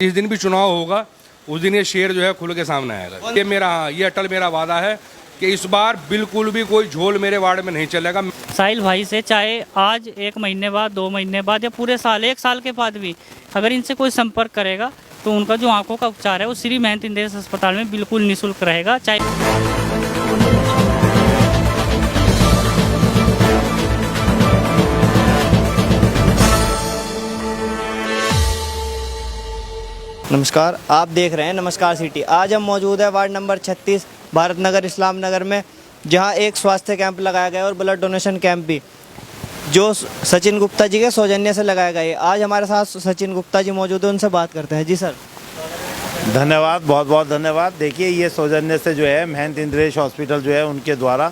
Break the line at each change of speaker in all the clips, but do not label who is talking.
जिस दिन भी चुनाव होगा उस दिन ये शेर जो है खुल के सामने आएगा। ये अटल मेरा वादा है कि इस बार बिल्कुल भी कोई झोल मेरे वार्ड में नहीं चलेगा।
साहिल भाई से चाहे आज 1 महीने बाद, 2 महीने बाद या पूरे साल, 1 साल के बाद भी अगर इनसे कोई संपर्क करेगा तो उनका जो आंखों का उपचार है वो श्री महंत इंद्रेश अस्पताल में बिल्कुल निःशुल्क रहेगा। चाहे
नमस्कार, आप देख रहे हैं नमस्कार सिटी। आज हम मौजूद है वार्ड नंबर 36 भारत नगर इस्लाम नगर में, जहां एक स्वास्थ्य कैंप लगाया गया और ब्लड डोनेशन कैंप भी जो सचिन गुप्ता जी के सौजन्य से लगाया गया है। आज हमारे साथ सचिन गुप्ता जी मौजूद है, उनसे बात करते हैं। जी सर,
धन्यवाद, बहुत बहुत धन्यवाद। देखिए, ये सौजन्य से जो है महंत इंद्रेश हॉस्पिटल जो है उनके द्वारा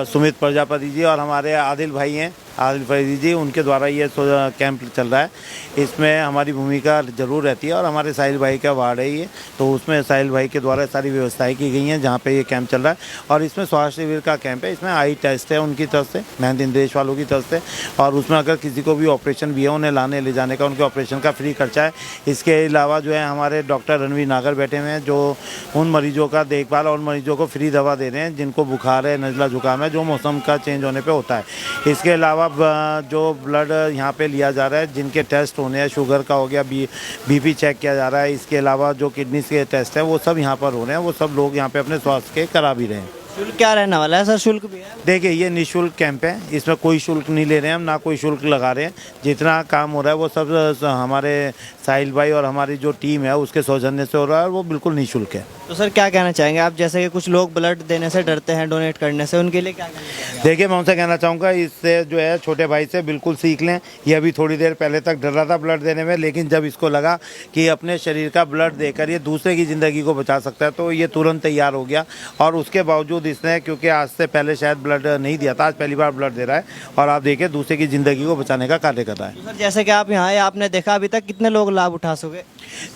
सुमित प्रजापति जी और हमारे आदिल भाई हैं, आदिल फरीदी जी, उनके द्वारा ये कैंप चल रहा है। इसमें हमारी भूमिका ज़रूर रहती है और हमारे साहिल भाई का वार्ड है ये, तो उसमें साहिल भाई के द्वारा सारी व्यवस्थाएं की गई हैं जहाँ पे ये कैंप चल रहा है। और इसमें स्वास्थ्य शिविर का कैंप है, इसमें आई टेस्ट है उनकी तरफ से, महंत इंद्रेश वालों की तरफ से, और उसमें अगर किसी को भी ऑपरेशन भी है उन्हें लाने ले जाने का, उनके ऑपरेशन का फ्री खर्चा है। इसके अलावा जो है हमारे डॉक्टर रणवीर नागर बैठे हुए हैं जो उन मरीजों का देखभाल और मरीजों को फ्री दवा दे रहे हैं जिनको बुखार है, नज़ला जुकाम है, जो मौसम का चेंज होने पर होता है। इसके अलावा जो ब्लड यहाँ पे लिया जा रहा है, जिनके टेस्ट होने हैं, शुगर का हो गया, बीपी चेक किया जा रहा है। इसके अलावा जो किडनी के टेस्ट है वो सब यहाँ पर हो रहे हैं, वो सब लोग यहाँ पे अपने स्वास्थ्य के करा भी रहे हैं।
शुल्क क्या रहने वाला है सर? शुल्क भी है?
देखिए, ये निःशुल्क कैंप है, इसमें कोई शुल्क नहीं ले रहे हैं हम, ना कोई शुल्क लगा रहे हैं। जितना काम हो रहा है वो सब हमारे साहिल भाई और हमारी जो टीम है उसके सौजन्य से हो रहा है और वो बिल्कुल निःशुल्क है।
तो सर क्या कहना चाहेंगे आप, जैसे कि कुछ लोग ब्लड देने से डरते हैं, डोनेट करने से, उनके लिए क्या कहना चाहेंगे?
देखिए, मैं उनसे कहना चाहूँगा इससे जो है छोटे भाई से बिल्कुल सीख लें। ये अभी थोड़ी देर पहले तक डर रहा था ब्लड देने में, लेकिन जब इसको लगा कि अपने शरीर का ब्लड देकर ये दूसरे की ज़िंदगी को बचा सकता है तो ये तुरंत तैयार हो गया। और उसके बावजूद इसने, क्योंकि आज से पहले शायद ब्लड नहीं दिया था, आज पहली बार ब्लड दे रहा है और आप देखिए दूसरे की ज़िंदगी को बचाने का कार्य कर रहा है।
तो सर जैसे कि आप यहाँ आए, आपने देखा अभी तक कितने लोग लाभ उठा सके?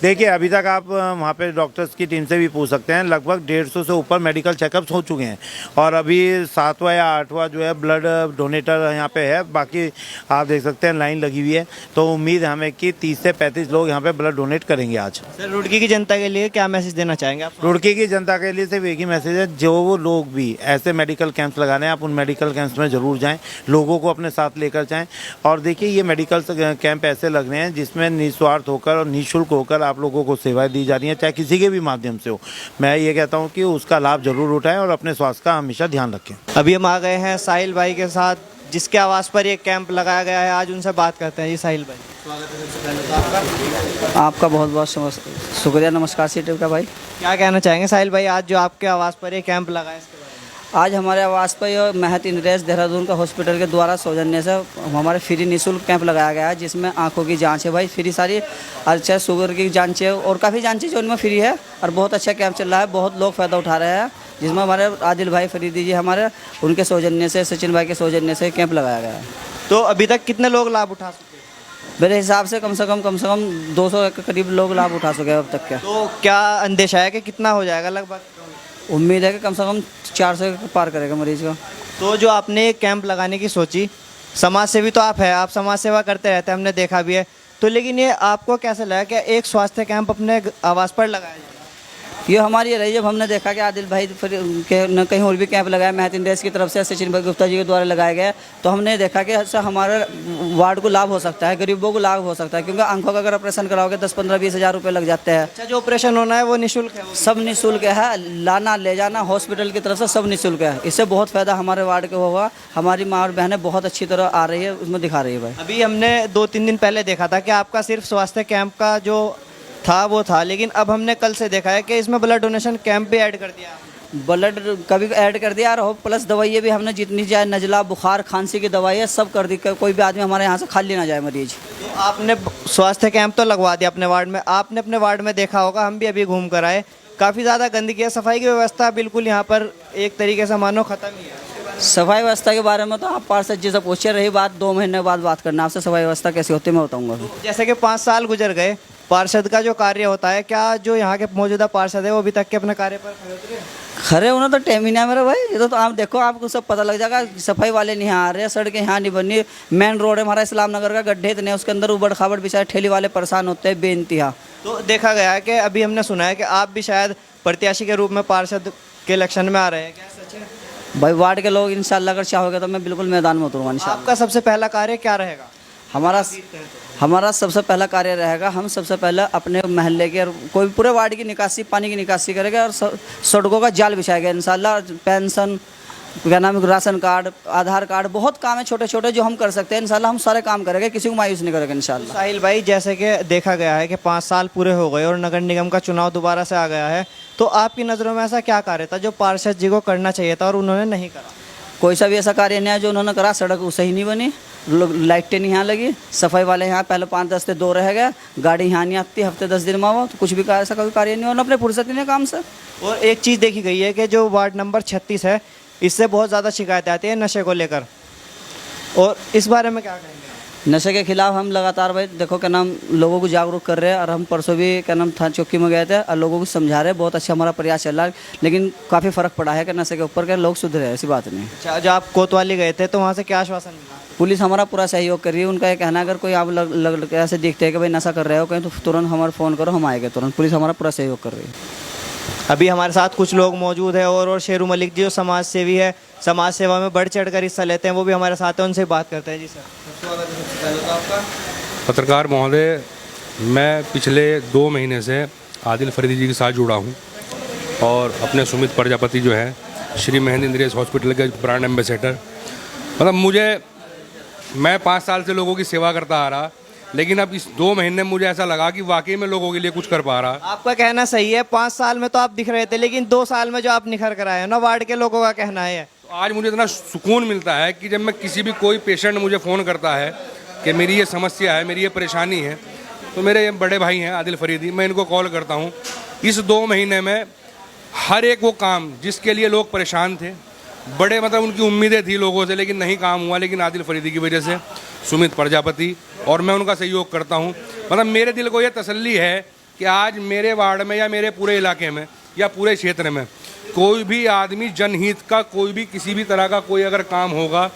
देखिए, अभी तक आप वहाँ पे डॉक्टर्स की टीम से भी पूछ सकते हैं, लगभग 150 से ऊपर मेडिकल चेकअप्स हो चुके हैं और अभी 7वां या 8वां जो है ब्लड डोनेटर यहाँ पे है। बाकी आप देख सकते हैं लाइन लगी हुई है, तो उम्मीद है हमें कि 30 से 35 लोग यहाँ पे ब्लड डोनेट करेंगे आज।
सर रुड़की की जनता के लिए क्या मैसेज देना चाहेंगे आप?
रुड़की की जनता के लिए सिर्फ एक ही मैसेज है, जो वो लोग भी ऐसे मेडिकल कैंप्स लगा रहे हैं, आप उन मेडिकल कैंप्स में ज़रूर जाएँ, लोगों को अपने साथ लेकर जाएँ। और देखिए, ये मेडिकल कैंप ऐसे लग रहे हैं जिसमें निस्वार्थ होकर और निःशुल्क होकर आप लोगों को सेवाएं दी जा रही हैं, चाहे किसी के भी माध्यम से हो। मैं ये कहता हूँ कि उसका लाभ जरूर उठाएं और अपने स्वास्थ्य का हमेशा ध्यान रखें।
अभी हम आ गए हैं साहिल भाई के साथ, जिसके आवास पर ये कैंप लगाया गया है। आज उनसे बात करते हैं। जी साहिल भाई, स्वागत है सबसे पहले तो
आपका बहुत बहुत शुक्रिया। नमस्कार सिटी का भाई।
क्या कहना चाहेंगे साहिल भाई, आज जो आपके आवास पर ये कैंप लगा है इसके बारे में?
आज हमारे आवास पर यह महंत इंद्रेश देहरादून का हॉस्पिटल के द्वारा सौजन्य से हमारे फ्री निःशुल्क कैंप लगाया गया है, जिसमें आंखों की जांच है भाई फ्री, सारी अच्छा शुगर की जांच है और काफ़ी जांचें जो उनमें फ्री है। और बहुत अच्छा कैंप चल रहा है, बहुत लोग फ़ायदा उठा रहे हैं, जिसमें हमारे आदिल भाई फरीदी जी हमारे उनके सौजन्य से, सचिन भाई के सौजन्य से कैंप लगाया गया है।
तो अभी तक कितने लोग लाभ उठा चुके?
मेरे हिसाब से कम 200 के करीब लोग लाभ उठा चुके हैं अब तक के।
तो क्या अंदेशा है कि कितना हो जाएगा लगभग?
उम्मीद है कि कम से कम 400 पार करेगा मरीज का।
तो जो आपने कैंप लगाने की सोची, समाज सेवी तो आप है, आप समाज सेवा करते रहते हैं, हमने देखा भी है, तो लेकिन ये आपको कैसे लगा कि एक स्वास्थ्य कैंप अपने आवास पर लगाया जाए?
ये हमारी रही, जब हमने देखा कि आदिल भाई के न कहीं और भी कैंप लगाया, महंत इंद्रेश की तरफ से सचिन भाई गुप्ता जी के द्वारा लगाया गया, तो हमने देखा कि इससे हमारे वार्ड को लाभ हो सकता है, गरीबों को लाभ हो सकता है, क्योंकि आंखों का अगर ऑपरेशन कराओगे 10-15-20 हज़ार रुपये लग जाते हैं।
अच्छा, जो ऑपरेशन होना है वो निःशुल्क है?
सब निःशुल्क है, लाना ले जाना हॉस्पिटल की तरफ से सब निःशुल्क है। इससे बहुत फ़ायदा हमारे वार्ड को होगा। हमारी माँ और बहनें बहुत अच्छी तरह आ रही है, उसमें दिखा रही है भाई।
अभी हमने 2-3 दिन पहले देखा था कि आपका सिर्फ स्वास्थ्य कैंप का जो था वो था, लेकिन अब हमने कल से देखा है कि इसमें ब्लड डोनेशन कैंप भी ऐड कर दिया।
ब्लड कभी ऐड कर दिया और प्लस दवाइयाँ भी हमने जितनी चाहे, नज़ला, बुखार, खांसी की दवाइयाँ सब कर दी, कोई भी आदमी हमारे यहाँ से खाली ना जाए मरीज।
तो आपने स्वास्थ्य कैंप तो लगवा दिया अपने वार्ड में, आपने अपने वार्ड में देखा होगा, हम भी अभी घूम कर आए, काफ़ी ज़्यादा गंदगी है, सफाई की व्यवस्था बिल्कुल यहाँ पर एक तरीके से मानो ख़त्म ही है।
सफाई व्यवस्था के बारे में तो आप पार्षद जी से पूछे, रही बात 2 महीने बाद बात करना, आपसे सफाई व्यवस्था कैसी होती है मैं बताऊँगा।
जैसे कि 5 साल गुजर गए, पार्षद का जो कार्य होता है, क्या जो यहाँ के मौजूदा पार्षद है वो अभी तक के अपने कार्य पर खरे उतरे हैं?
खरे उन्हें तो टाइम ही नहीं है मेरे भाई। ये तो आप देखो, आपको सब पता लग जाएगा। सफाई वाले नहीं आ रहे, सड़कें यहाँ नहीं बनी, मेन रोड है हमारा इस्लाम नगर का, गड्ढे इतने हैं, उसके अंदर उबड़ खाबड़ बेचारे ठेली वाले परेशान होते हैं बेइंतहा।
तो देखा गया है कि अभी हमने सुना है कि आप भी शायद प्रत्याशी के रूप में पार्षद के इलेक्शन में आ रहे हैं, क्या सच है?
भाई वार्ड के लोग इंशाल्लाह अगर चाहोगे तो मैं बिल्कुल मैदान में उतरूंगा इंशाल्लाह।
आपका सबसे पहला कार्य क्या रहेगा?
हमारा सबसे पहला कार्य रहेगा, हम सबसे पहले अपने महल्ले के और कोई पूरे वार्ड की निकासी, पानी की निकासी करेंगे और सड़कों का जाल बिछाएगा इंशाल्लाह। पेंशन, क्या नाम है, राशन कार्ड, आधार कार्ड, बहुत काम है छोटे छोटे जो हम कर सकते हैं इंशाल्लाह। हम सारे काम करेंगे, किसी को मायूस नहीं करेंगे इंशाल्लाह।
साहिल भाई, जैसे कि देखा गया है कि 5 साल पूरे हो गए और नगर निगम का चुनाव दोबारा से आ गया है, तो आपकी नज़रों में ऐसा क्या कार्य था जो पार्षद जी को करना चाहिए था और उन्होंने नहीं करा?
कोई सा भी ऐसा कार्य नहीं है जो उन्होंने करा। सड़क सही नहीं बनी, लाइटें नहीं यहाँ लगी, सफाई वाले यहाँ पहले 5-10 से 2 रह गए, गाड़ी यहाँ नहीं आती, हफ्ते 10 दिन में आओ, तो कुछ भी ऐसा कोई कार्य नहीं, उन्होंने अपने फुर्सत ही नहीं काम से।
और एक चीज़ देखी गई है कि जो वार्ड नंबर 36 है, इससे बहुत ज़्यादा शिकायतें आती है नशे को लेकर, और इस बारे में क्या कहेंगे?
नशे के खिलाफ हम लगातार भाई देखो क्या नाम लोगों को जागरूक कर रहे हैं, और हम परसों भी क्या नाम थाना चौकी में गए थे और लोगों को समझा रहे हैं। बहुत अच्छा हमारा प्रयास चल रहा है, लेकिन काफ़ी फ़र्क पड़ा है कि नशे के ऊपर के लोग सुधरे हैं, ऐसी बात नहीं।
अच्छा, जब आप कोतवाली गए थे तो वहाँ से क्या आश्वासन मिला?
पुलिस हमारा पूरा सहयोग कर रही है। उनका ये कहना है अगर कोई आप ऐसे देखते हैं कि भाई नशा कर रहे हो कहीं, तो तुरंत हमारा फ़ोन करो, हम आएंगे तुरंत। पुलिस हमारा पूरा सहयोग कर रही है।
अभी हमारे साथ कुछ लोग मौजूद हैं और शेरू मलिक जी जो समाज सेवी है, समाज सेवा में बढ़ चढ़ कर हिस्सा लेते हैं, वो भी हमारे साथ हैं, उनसे बात करते हैं। जी सर, स्वागत है सबसे पहले तो आपका।
पत्रकार महोदय, मैं पिछले 2 महीने से आदिल फरीदी जी के साथ जुड़ा हूँ और अपने सुमित प्रजापति जो है श्री महेंद्र इंद्रेश हॉस्पिटल के ब्रांड एम्बेसडर। मतलब मैं 5 साल से लोगों की सेवा करता आ रहा, लेकिन अब इस 2 महीने में मुझे ऐसा लगा कि वाकई में लोगों के लिए कुछ कर पा रहा।
आपका कहना सही है, 5 साल में तो आप दिख रहे थे, लेकिन 2 साल में जो आप निखर कर आए हो ना, वार्ड के लोगों का कहना है।
तो आज मुझे इतना सुकून मिलता है कि जब मैं किसी भी कोई पेशेंट मुझे फ़ोन करता है कि मेरी ये समस्या है, मेरी ये परेशानी है, तो मेरे ये बड़े भाई हैं आदिल फरीदी, मैं इनको कॉल करता हूँ। इस 2 महीने में हर एक वो काम जिसके लिए लोग परेशान थे, बड़े मतलब उनकी उम्मीदें थी लोगों से, लेकिन नहीं काम हुआ, लेकिन आदिल फरीदी की वजह से, सुमित प्रजापति और मैं उनका सहयोग करता हूं। मतलब मेरे दिल को ये तसल्ली है कि आज मेरे वार्ड में या मेरे पूरे इलाके में या पूरे क्षेत्र में कोई भी आदमी जनहित का कोई भी किसी भी तरह का कोई अगर काम होगा,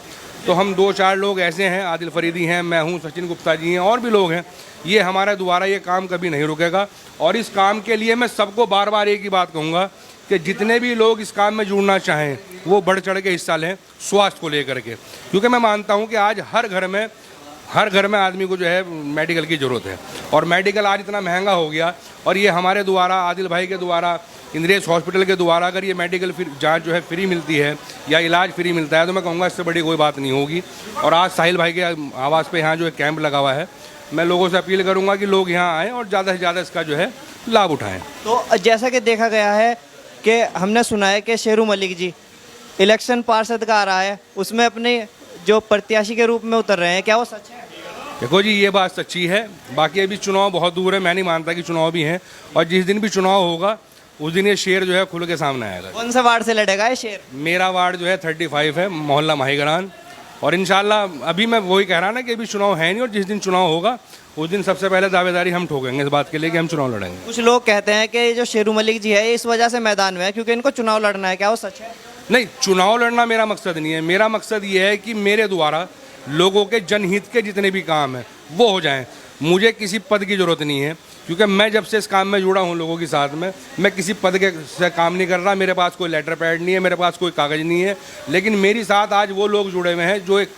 तो हम 2-4 लोग ऐसे हैं, आदिल फरीदी हैं, मैं हूं, सचिन गुप्ता जी हैं, और भी लोग हैं, ये हमारे द्वारा ये काम कभी नहीं रुकेगा। और इस काम के लिए मैं सबको बार बार एक ही बात कहूँगा कि जितने भी लोग इस काम में जुड़ना चाहें वो बढ़ चढ़ के हिस्सा लें, स्वास्थ्य को लेकर के, क्योंकि मैं मानता हूं कि आज हर घर में आदमी को जो है मेडिकल की ज़रूरत है, और मेडिकल आज इतना महंगा हो गया, और ये हमारे द्वारा, आदिल भाई के द्वारा, इंद्रेश हॉस्पिटल के द्वारा अगर ये मेडिकल जांच जो है फ्री मिलती है या इलाज फ्री मिलता है, तो मैं कहूँगा इससे बड़ी कोई बात नहीं होगी। और आज साहिल भाई के आवास पे यहाँ जो है कैंप लगा हुआ है, मैं लोगों से अपील करूँगा कि लोग यहाँ आएँ और ज़्यादा से ज़्यादा इसका जो है लाभ उठाएँ।
तो जैसा कि देखा गया है कि हमने सुना है कि शेरू मलिक जी इलेक्शन पार्षद का आ रहा है, उसमें अपने जो प्रत्याशी के रूप में उतर रहे हैं, क्या वो सच है?
देखो जी, ये बात सच्ची है। बाकी अभी चुनाव बहुत दूर है, मैं नहीं मानता कि चुनाव भी हैं, और जिस दिन भी चुनाव होगा उस दिन ये शेर जो है खुल के सामने आएगा।
कौन सा वार्ड से लड़ेगा ये शेर?
मेरा वार्ड जो है 35 है, मोहल्ला माहीगरान, और इंशाल्लाह अभी मैं वही कह रहा ना कि अभी चुनाव है नहीं, और जिस दिन चुनाव होगा उस दिन सबसे पहले दावेदारी हम ठोकेंगे इस बात के लिए कि हम चुनाव लड़ेंगे।
कुछ लोग कहते हैं कि जो शेरू मलिक जी है इस वजह से मैदान में है क्योंकि इनको चुनाव लड़ना है, क्या वो सच है?
नहीं, चुनाव लड़ना मेरा मकसद नहीं है। मेरा मकसद ये है कि मेरे द्वारा लोगों के जनहित के जितने भी काम हैं वो हो जाएं। मुझे किसी पद की ज़रूरत नहीं है, क्योंकि मैं जब से इस काम में जुड़ा हूँ लोगों के साथ में, मैं किसी पद के से काम नहीं कर रहा। मेरे पास कोई लेटर पैड नहीं है, मेरे पास कोई कागज़ नहीं है, लेकिन मेरे साथ आज वो लोग जुड़े हुए हैं जो एक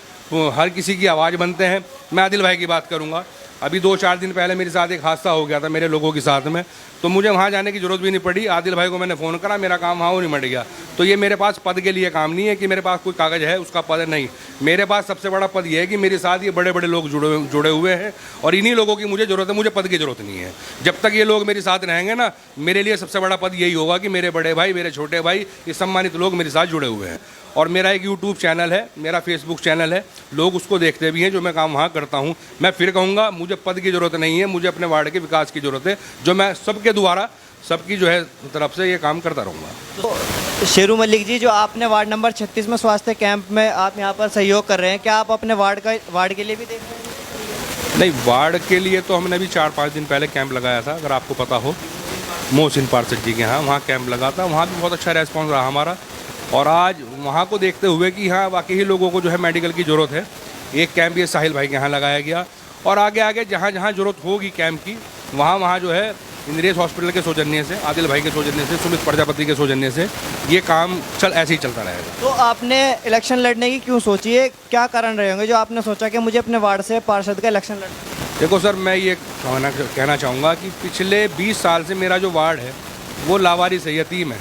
हर किसी की आवाज़ बनते हैं। मैं आदिल भाई की बात करूँगा, अभी 2-4 दिन पहले मेरे साथ एक हादसा हो गया था मेरे लोगों के साथ में, तो मुझे वहाँ जाने की ज़रूरत भी नहीं पड़ी। आदिल भाई को मैंने फ़ोन करा, मेरा काम वहाँ वो निमट गया। तो ये मेरे पास पद के लिए काम नहीं है कि मेरे पास कोई कागज़ है उसका पद नहीं। मेरे पास सबसे बड़ा पद ये है कि मेरे साथ ये बड़े बड़े लोग जुड़े हुए हैं, और इन्हीं लोगों की मुझे ज़रूरत है, मुझे पद की ज़रूरत नहीं है। जब तक ये लोग मेरे साथ रहेंगे ना, मेरे लिए सबसे बड़ा पद यही होगा कि मेरे बड़े भाई, मेरे छोटे भाई, ये सम्मानित लोग मेरे साथ जुड़े हुए हैं। और मेरा एक यूट्यूब चैनल है, मेरा फेसबुक चैनल है, लोग उसको देखते भी हैं जो मैं काम वहाँ करता हूँ। मैं फिर कहूँगा, मुझे पद की ज़रूरत नहीं है, मुझे अपने वार्ड के विकास की ज़रूरत है, जो मैं सबके द्वारा सबकी जो है तरफ से ये काम करता रहूँगा।
तो शेरू मलिक जी, जो आपने वार्ड नंबर 36 में स्वास्थ्य कैंप में आप यहाँ पर सहयोग कर रहे हैं, क्या आप अपने वार्ड के लिए भी देख रहे हैं?
नहीं, वार्ड के लिए तो हमने अभी 4-5 दिन पहले कैंप लगाया था, अगर आपको पता हो, मोहसिन पार्षद जी के यहाँ, वहाँ कैंप लगा था, वहाँ भी बहुत अच्छा रेस्पॉन्स रहा हमारा। और आज वहाँ को देखते हुए कि हाँ वाकई ही लोगों को जो है मेडिकल की ज़रूरत है, एक कैंप ये साहिल भाई के यहाँ लगाया गया। और आगे आगे जहाँ जहाँ ज़रूरत होगी कैंप की, वहाँ वहाँ जो है इंद्रेश हॉस्पिटल के सौजन्य से, आदिल भाई के सौजन्य से, सुमित प्रजापति के सौजन्य से ये काम ऐसे ही चलता रहेगा।
तो आपने इलेक्शन लड़ने की क्यों सोची है, क्या कारण रहे होंगे जो आपने सोचा कि मुझे अपने वार्ड से पार्षद का इलेक्शन लड़ना?
देखो सर, मैं ये कहना चाहूँगा कि पिछले 20 साल से मेरा जो वार्ड है वो लावारिस है, यतीम है।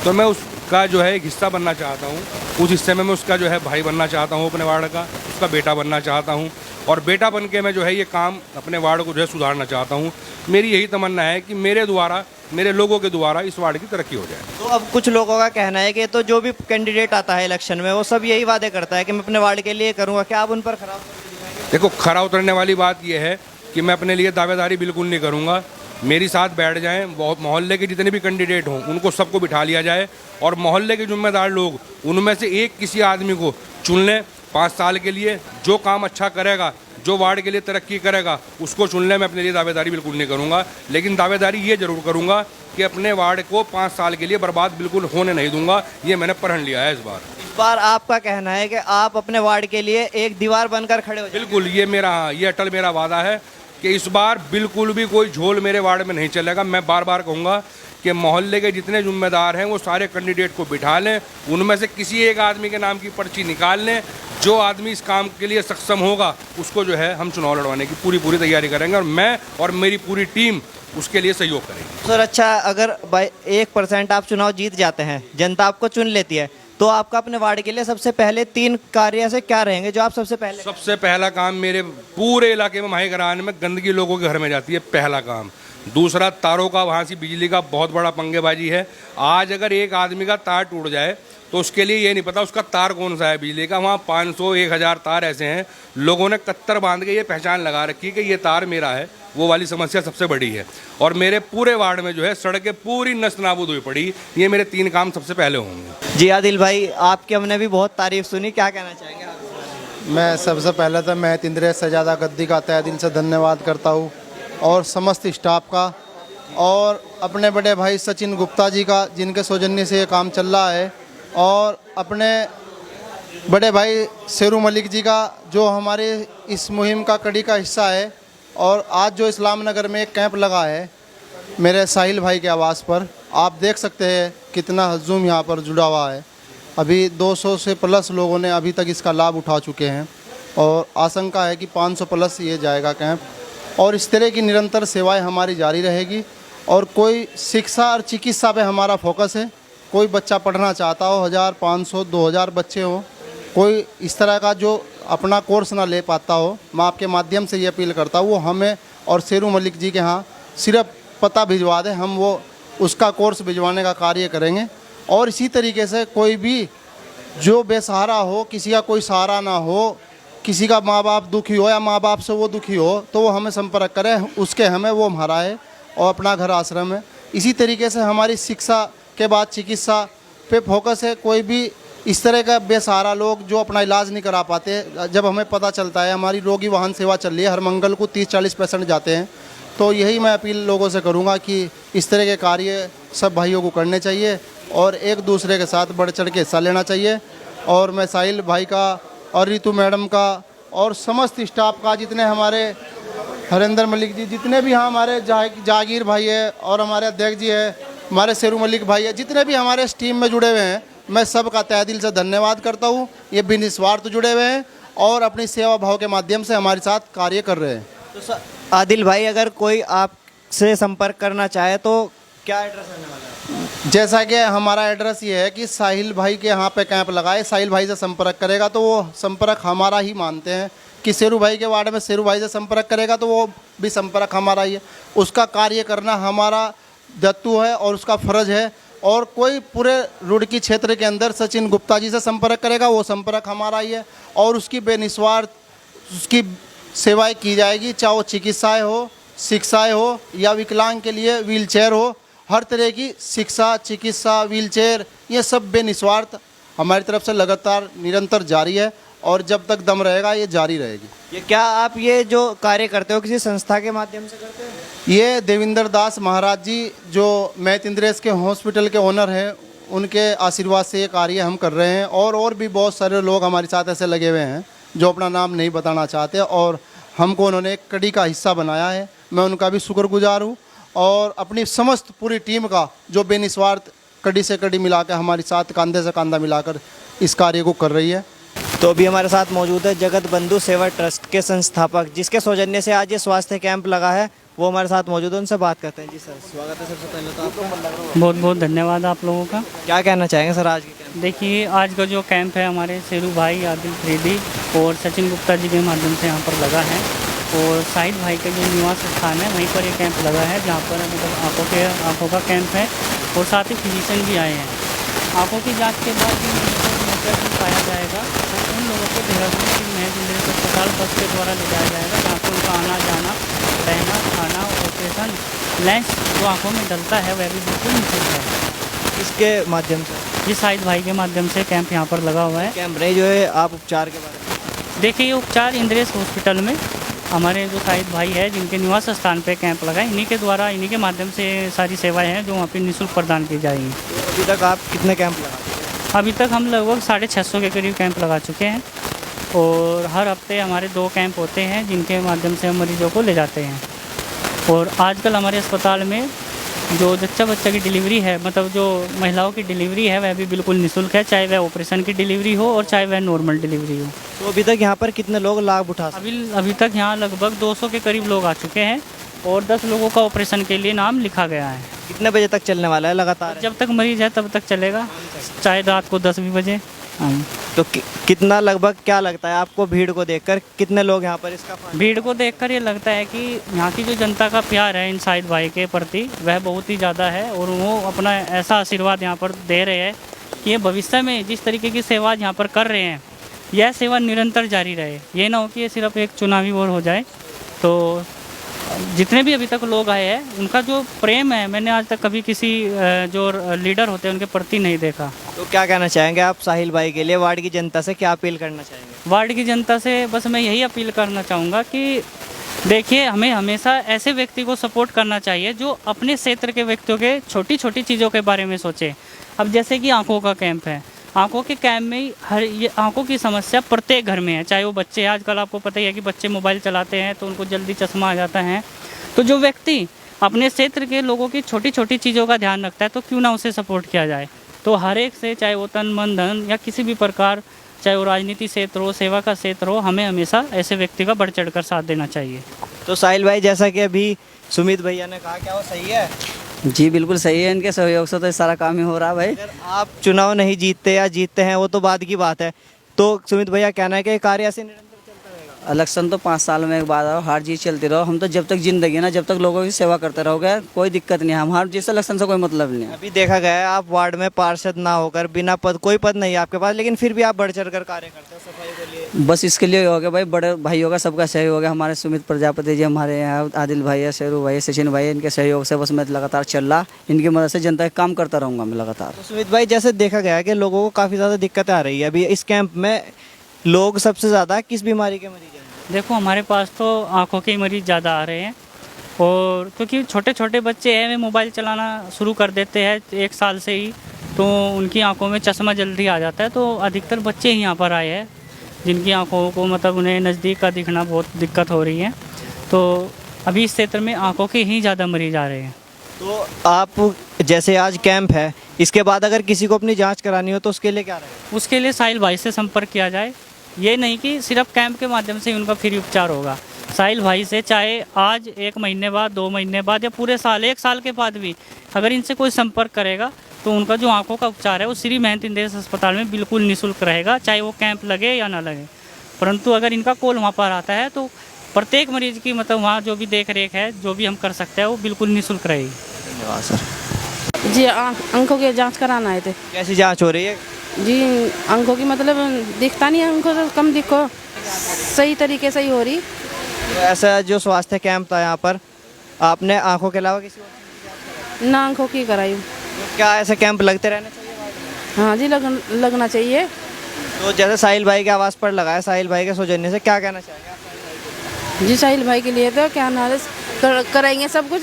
तो मैं उसका जो है एक हिस्सा बनना चाहता हूँ, उस हिस्से में मैं उसका जो है भाई बनना चाहता हूँ, अपने वार्ड का उसका बेटा बनना चाहता हूँ। और बेटा बन के मैं जो है ये काम अपने वार्ड को जो है सुधारना चाहता हूँ। मेरी यही तमन्ना है कि मेरे द्वारा, मेरे लोगों के द्वारा इस वार्ड की तरक्की हो जाए।
तो अब कुछ लोगों का कहना है कि तो जो भी कैंडिडेट आता है इलेक्शन में वो सब यही वादे करता है कि मैं अपने वार्ड के लिए करूँगा, क्या आप उन पर खरा उतरेंगे?
देखो, खरा उतरने वाली बात यह है कि मैं अपने लिए दावेदारी बिल्कुल नहीं करूँगा। मेरी साथ बैठ जाएं, बहुत मोहल्ले के जितने भी कैंडिडेट हों उनको सबको बिठा लिया जाए और मोहल्ले के जिम्मेदार लोग उनमें से एक किसी आदमी को चुन लें 5 साल के लिए। जो काम अच्छा करेगा, जो वार्ड के लिए तरक्की करेगा, उसको चुन लें। मैं अपने लिए दावेदारी बिल्कुल नहीं करूँगा, लेकिन दावेदारी ये ज़रूर करूँगा कि अपने वार्ड को 5 साल के लिए बर्बाद बिल्कुल होने नहीं दूंगा। ये मैंने प्रण लिया है इस बार।
इस बार आपका कहना है कि आप अपने वार्ड के लिए एक दीवार बनकर खड़े हो जाएं।
बिल्कुल, ये अटल मेरा वादा है कि इस बार बिल्कुल भी कोई झोल मेरे वार्ड में नहीं चलेगा। मैं बार बार कहूँगा कि मोहल्ले के जितने जिम्मेदार हैं वो सारे कैंडिडेट को बिठा लें, उनमें से किसी एक आदमी के नाम की पर्ची निकाल लें। जो आदमी इस काम के लिए सक्षम होगा उसको जो है हम चुनाव लड़वाने की पूरी तैयारी करेंगे और मैं और मेरी पूरी टीम उसके लिए सहयोग करेंगे।
सर अच्छा, अगर बाई 1% आप चुनाव जीत जाते हैं, जनता आपको चुन लेती है, तो आपका अपने वार्ड के लिए सबसे पहले 3 कार्य से क्या रहेंगे जो आप सबसे
पहला काम मेरे पूरे इलाके में माही घरान में गंदगी लोगों के घर में जाती है, पहला काम। दूसरा, तारों का वहाँ से बिजली का बहुत बड़ा पंगेबाजी है। आज अगर एक आदमी का तार टूट जाए तो उसके लिए ये नहीं पता उसका तार कौन सा है बिजली का। वहाँ 500-1000 तार ऐसे हैं, लोगों ने कत्तर बांध के ये पहचान लगा रखी कि ये तार मेरा है। वो वाली समस्या सबसे बड़ी है। और मेरे पूरे वार्ड में जो है सड़कें पूरी नष्ट नाबूद हुई पड़ी। ये मेरे 3 काम सबसे पहले होंगे।
जी आदिल भाई, आपकी हमने भी बहुत तारीफ सुनी, क्या कहना चाहेंगे आप?
मैं सबसे पहले तो महत इंद्रेश सजादा गद्दी का तहे दिल से धन्यवाद करता हूँ और समस्त स्टाफ का, और अपने बड़े भाई सचिन गुप्ता जी का जिनके सौजन्य से ये काम चल रहा है, और अपने बड़े भाई शेरू मलिक जी का जो हमारे इस मुहिम का कड़ी का हिस्सा है। और आज जो इस्लाम नगर में एक कैंप लगा है मेरे साहिल भाई के आवास पर, आप देख सकते हैं कितना हजूम यहाँ पर जुड़ा हुआ है। अभी 200 से प्लस लोगों ने अभी तक इसका लाभ उठा चुके हैं और आशंका है कि 500 प्लस ये जाएगा कैंप। और इस तरह की निरंतर सेवाएं हमारी जारी रहेगी। और कोई शिक्षा और चिकित्सा पे हमारा फोकस है। कोई बच्चा पढ़ना चाहता हो, 1000, 500, 2000 बच्चे हों, कोई इस तरह का जो अपना कोर्स ना ले पाता हो, मैं आपके माध्यम से ये अपील करता हूँ वो हमें और शेरू मलिक जी के यहाँ सिर्फ पता भिजवा दें, हम वो उसका कोर्स भिजवाने का कार्य करेंगे। और इसी तरीके से कोई भी जो बेसहारा हो, किसी का कोई सहारा ना हो, किसी का माँ बाप दुखी हो या माँ बाप से वो दुखी हो, तो वो हमें संपर्क करें, उसके हमें वो हमारा है और अपना घर आश्रम है। इसी तरीके से हमारी शिक्षा के बाद चिकित्सा पे फोकस है। कोई भी इस तरह का बेसहारा लोग जो अपना इलाज नहीं करा पाते, जब हमें पता चलता है, हमारी रोगी वाहन सेवा चल रही है, हर मंगल को 30-40 पेशेंट जाते हैं। तो यही मैं अपील लोगों से करूंगा कि इस तरह के कार्य सब भाइयों को करने चाहिए और एक दूसरे के साथ बढ़ चढ़ के हिस्सा लेना चाहिए। और मैं साहिल भाई का और रितु मैडम का और समस्त स्टाफ का, जितने हमारे हरेंद्र मलिक जी, जितने भी यहाँ हमारे जागीर भाई है और हमारे अध्यक्ष जी है, हमारे शेरू मलिक भाई है, जितने भी हमारे इस टीम में जुड़े हुए हैं, मैं सबका तहे दिल से धन्यवाद करता हूँ। ये बिनिस्वार्थ जुड़े हुए हैं और अपनी सेवा भाव के माध्यम से हमारे साथ कार्य कर रहे हैं।
तो आदिल भाई, अगर कोई आपसे संपर्क करना चाहे तो क्या एड्रेस रहने वाला है?
जैसा कि हमारा एड्रेस ये है कि साहिल भाई के यहाँ पे कैंप लगाए, साहिल भाई से संपर्क करेगा तो वो संपर्क हमारा ही मानते हैं। कि शेरू भाई के वार्ड में शेरू भाई से संपर्क करेगा तो वो भी संपर्क हमारा ही है। उसका कार्य करना हमारा दत्तू है और उसका फ़र्ज है। और कोई पूरे रुड़की क्षेत्र के अंदर सचिन गुप्ता जी से संपर्क करेगा, वो संपर्क हमारा ही है और उसकी बेनिस्वार्थ उसकी सेवाएं की जाएगी, चाहे वो चिकित्साएँ हो, शिक्षाएँ हो या विकलांग के लिए व्हीलचेयर हो। हर तरह की शिक्षा, चिकित्सा, व्हीलचेयर, ये सब बेनिस्वार्थ हमारी तरफ से लगातार निरंतर जारी है। और जब तक दम रहेगा ये जारी रहेगी।
ये क्या आप ये जो कार्य करते हो किसी संस्था के माध्यम से करते हो?
ये देविंदर दास महाराज जी जो महत इंद्रेश के हॉस्पिटल के ओनर हैं, उनके आशीर्वाद से ये कार्य हम कर रहे हैं। और भी बहुत सारे लोग हमारे साथ ऐसे लगे हुए हैं जो अपना नाम नहीं बताना चाहते, और हमको उन्होंने एक कड़ी का हिस्सा बनाया है। मैं उनका भी शुक्रगुजार हूँ, और अपनी समस्त पूरी टीम का जो बेनिस्वार्थ कड़ी से कड़ी मिलाकर हमारे साथ कंधे से कंधा मिलाकर इस कार्य को कर रही है।
तो अभी हमारे साथ मौजूद है जगत बंधु सेवा ट्रस्ट के संस्थापक, जिसके सौजन्य से आज ये स्वास्थ्य कैंप लगा है, वो हमारे साथ मौजूद है। उनसे बात करते हैं। जी सर, स्वागत है सबसे पहले तो आपका।
बहुत बहुत धन्यवाद आप लोगों का।
क्या कहना चाहेंगे सर आज के कैंप?
देखिए, आज का जो कैंप है हमारे शेरू भाई, आदिल फरीदी और सचिन गुप्ता जी के माध्यम से यहाँ पर लगा है, और शाहिद भाई का जो निवास स्थान है वहीं पर ये कैंप लगा है, जहाँ पर मतलब आँखों का कैंप है, और साथ ही फिजिशियन भी आए हैं। आँखों की जांच के बाद पाया जाएगा तो उन लोगों को देहरादून के महत इंद्रेश अस्पताल बस के द्वारा ले जाया जाएगा, जहाँ पर उनका आना जाना, रहना, खाना, ऑपरेशन, लेंस जो आँखों में डलता है वह भी बिल्कुल निःशुल्क है।
किसके माध्यम से?
जी शाहिद भाई के माध्यम से कैंप यहाँ पर लगा हुआ है।
कैंप नहीं जो है, आप उपचार के बारे में
देखिए, ये उपचार इंद्रेश हॉस्पिटल में हमारे जो शाहिद भाई है जिनके निवास स्थान पे कैंप लगा है, इन्हीं के द्वारा, इन्हीं के माध्यम से सारी सेवाएं हैं जो वहाँ पे निःशुल्क प्रदान की जाएंगी।
तो अभी तक आप कितने कैंप लगा?
अभी तक हम लगभग 650 के करीब कैंप लगा चुके हैं, और हर हफ्ते हमारे 2 कैंप होते हैं जिनके माध्यम से हम मरीजों को ले जाते हैं। और आजकल हमारे अस्पताल में जो जच्चा बच्चा की डिलीवरी है, मतलब जो महिलाओं की डिलीवरी है, वह भी बिल्कुल निःशुल्क है, चाहे वह ऑपरेशन की डिलीवरी हो और चाहे वह नॉर्मल डिलीवरी हो।
तो अभी तक यहाँ पर कितने लोग लाभ उठा सकते?
अभी तक यहाँ लगभग 200 के करीब लोग आ चुके हैं, और 10 लोगों का ऑपरेशन के लिए नाम लिखा गया है।
कितने बजे तक चलने वाला है लगातार?
जब तक मरीज है तब तक चलेगा, चाहे रात को 10 भी बजे। हाँ।
तो कितना लगभग क्या लगता है आपको भीड़ को देखकर, कितने लोग यहाँ पर इसका
भीड़ को देखकर ये लगता है कि यहाँ की जो जनता का प्यार है इन शाहिद भाई के प्रति वह बहुत ही ज़्यादा है, और वो अपना ऐसा आशीर्वाद यहाँ पर दे रहे हैं कि ये भविष्य में जिस तरीके की सेवा यहाँ पर कर रहे हैं, यह सेवा निरंतर जारी रहे। ये ना हो कि ये सिर्फ एक चुनावी वोट हो जाए। तो जितने भी अभी तक लोग आए हैं उनका जो प्रेम है, मैंने आज तक कभी किसी जो लीडर होते हैं उनके प्रति नहीं देखा।
तो क्या कहना चाहेंगे आप साहिल भाई के लिए? वार्ड की जनता से क्या अपील करना चाहेंगे?
वार्ड की जनता से बस मैं यही अपील करना चाहूँगा कि देखिए, हमें हमेशा ऐसे व्यक्ति को सपोर्ट करना चाहिए जो अपने क्षेत्र के व्यक्तियों के छोटी छोटी चीज़ों के बारे में सोचे। अब जैसे कि आँखों का कैंप है, आँखों के कैंप में हर ये आँखों की समस्या प्रत्येक घर में है, चाहे वो बच्चे हैं। आजकल आपको पता ही है कि बच्चे मोबाइल चलाते हैं तो उनको जल्दी चश्मा आ जाता है। तो जो व्यक्ति अपने क्षेत्र के लोगों की छोटी छोटी चीज़ों का ध्यान रखता है तो क्यों ना उसे सपोर्ट किया जाए। तो हर एक से, चाहे वो तन मन धन या किसी भी प्रकार, चाहे वो राजनीति क्षेत्र हो, सेवा का क्षेत्र हो, हमें हमेशा ऐसे व्यक्ति का बढ़ चढ़ कर साथ देना चाहिए।
तो साहिल भाई, जैसा कि अभी सुमित भैया ने कहा, क्या वो सही है?
जी बिल्कुल सही है, इनके सहयोग से तो सारा काम ही हो रहा है भाई।
अगर आप चुनाव नहीं जीतते या जीतते हैं वो तो बाद की बात है, तो सुमित भैया कहना है कि कार्य ऐसे निरंतर चलता रहेगा।
इलेक्शन तो 5 साल में एक बार आओ, हार जीत चलती रहो। हम तो जब तक जिंदगी है ना, जब तक लोगों की सेवा करते रहोगे कोई दिक्कत नहीं है। हम हार जीत इलेक्शन से कोई मतलब नहीं है।
अभी देखा गया है आप वार्ड में पार्षद ना होकर, बिना पद, कोई पद नहीं है आपके पास, लेकिन फिर भी आप बढ़ चढ़ कर कार्य करते हो सफाई के लिए।
बस इसके लिए हो गया भाई, बड़े भाइयों का सबका सहयोग है। हमारे सुमित प्रजापति जी, हमारे यहाँ आदिल भाई है, शेरू भाई, सचिन भाई, इनके सहयोग से बस मैं लगातार चल रहा, इनकी मदद से जनता का काम करता रहूँगा मैं लगातार।
तो सुमित भाई, जैसे देखा गया है कि लोगों को काफ़ी ज़्यादा दिक्कत आ रही है अभी इस कैंप में, लोग सबसे ज़्यादा किस बीमारी के मरीज हैं?
देखो, हमारे पास तो आँखों के मरीज ज़्यादा आ रहे हैं, और क्योंकि छोटे छोटे बच्चे हैं वे मोबाइल चलाना शुरू कर देते हैं 1 साल से ही, तो उनकी आंखों में चश्मा जल्दी आ जाता है। तो अधिकतर बच्चे ही यहाँ पर आए हैं जिनकी आंखों को, मतलब उन्हें नज़दीक का दिखना बहुत दिक्कत हो रही है। तो अभी इस क्षेत्र में आंखों के ही ज़्यादा मरीज आ रहे हैं।
तो आप, जैसे आज कैंप है, इसके बाद अगर किसी को अपनी जांच करानी हो तो उसके लिए क्या रहेगा?
उसके लिए साहिल भाई से संपर्क किया जाए। ये नहीं कि सिर्फ कैंप के माध्यम से ही उनका फ्री उपचार होगा। साहिल भाई से चाहे आज 1 महीने बाद, 2 महीने बाद या पूरे साल, 1 साल के बाद भी अगर इनसे कोई संपर्क करेगा तो उनका जो आंखों का उपचार है वो श्री महत इंद्रेश अस्पताल में बिल्कुल निःशुल्क रहेगा, चाहे वो कैंप लगे या ना लगे। परंतु अगर इनका कॉल वहाँ पर आता है तो प्रत्येक मरीज की, मतलब वहाँ जो भी देख रेख है, जो भी हम कर सकते हैं वो बिल्कुल निःशुल्क रहेगी।
धन्यवाद सर।
जी, आंखों की जांच कराना आए थे।
कैसी जांच हो रही है?
जी, आंखों की मतलब दिखता नहीं है, आंखों से कम दिखो, सही तरीके से ही हो रही।
तो ऐसा जो स्वास्थ्य कैंप था यहाँ पर, आपने आंखों के अलावा किसी और
ना आंखों की कराई।
तो क्या ऐसे कैंप लगते रहने चाहिए?
हाँ जी, लगना चाहिए।
तो जैसे साहिल भाई के आवाज़ पर लगाया, साहिल भाई के सौजन्य से, क्या कहना चाहेंगे आप?
जी साहिल भाई के लिए तो क्या नाराज करेंगे सब कुछ,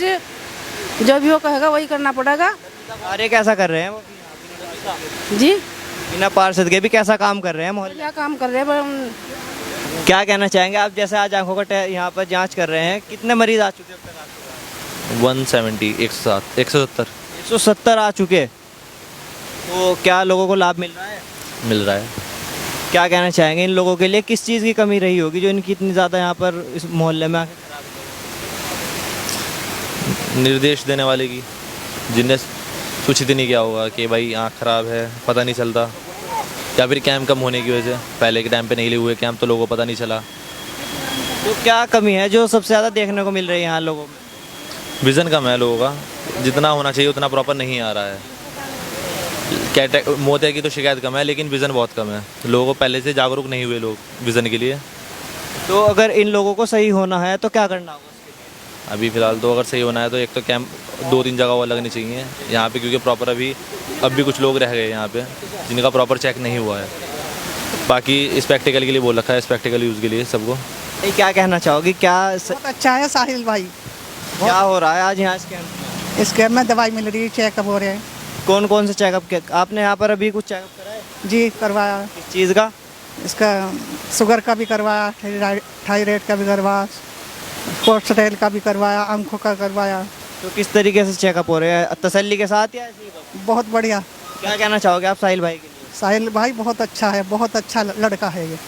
जो भी वो कहेगा वही करना पड़ेगा।
कार्य कैसा कर रहे हैं वो?
जी
बिना पार्षद के भी कैसा काम कर रहे हैं मोहल्ले?
क्या काम कर रहे हैं पर
क्या कहना चाहेंगे आप? जैसे आज आंखों का यहाँ पर जांच कर रहे हैं, कितने मरीज आ चुके हैं अब तक?
170 170
170 आ चुके। तो क्या लोगों को लाभ मिल रहा है?
मिल रहा है।
क्या कहना चाहेंगे इन लोगों के लिए, किस चीज़ की कमी रही होगी जो इनकी इतनी ज़्यादा यहाँ पर इस मोहल्ले में आके खराब है?
निर्देश देने वाले की, जिनने सूचित नहीं किया होगा कि भाई आँख खराब है, पता नहीं चलता, या फिर कैंप कम होने की वजह से पहले के टाइम पे नहीं हुए कैंप तो लोगों को पता नहीं चला।
तो क्या कमी है जो सबसे ज़्यादा देखने को मिल रही है यहाँ लोगों में?
विज़न कम है लोगों का, जितना होना चाहिए उतना प्रॉपर नहीं आ रहा है। मोतिया की तो शिकायत कम है, लेकिन विज़न बहुत कम है। लोगों को पहले से जागरूक नहीं हुए लोग विज़न के लिए।
तो अगर इन लोगों को सही होना है तो क्या करना होगा?
अभी फ़िलहाल तो अगर सही होना है तो एक तो कैंप 2-3 जगह और लगनी चाहिए यहाँ पे, क्योंकि प्रॉपर अब भी कुछ लोग रह गए यहाँ पे जिनका प्रॉपर चेक नहीं हुआ है। बाकी स्पेक्टिकल के लिए बोल रखा है, स्पेक्टिकल यूज़ के लिए सबको।
नहीं, क्या कहना चाहोगी? क्या
बहुत अच्छा है साहिल भाई।
क्या हो रहा है आज यहाँ इस कैंप में?
इस कैंप में दवाई मिल रही है, चेकअप हो रहे हैं।
कौन कौन से चेकअप के आपने यहाँ पर अभी कुछ चेकअप कराया?
जी करवाया,
किस चीज़ का?
इसका शुगर का भी करवाया, थायराइड का भी करवाया, कोलेस्ट्रॉल का भी करवाया, आंखों का करवाया।
तो किस तरीके से चेकअप हो रहे हैं, तसल्ली के साथ या ऐसे ही बस?
बहुत बढ़िया।
क्या कहना चाहोगे आप साहिल भाई के लिए?
साहिल भाई बहुत अच्छा है, बहुत अच्छा लड़का है ये।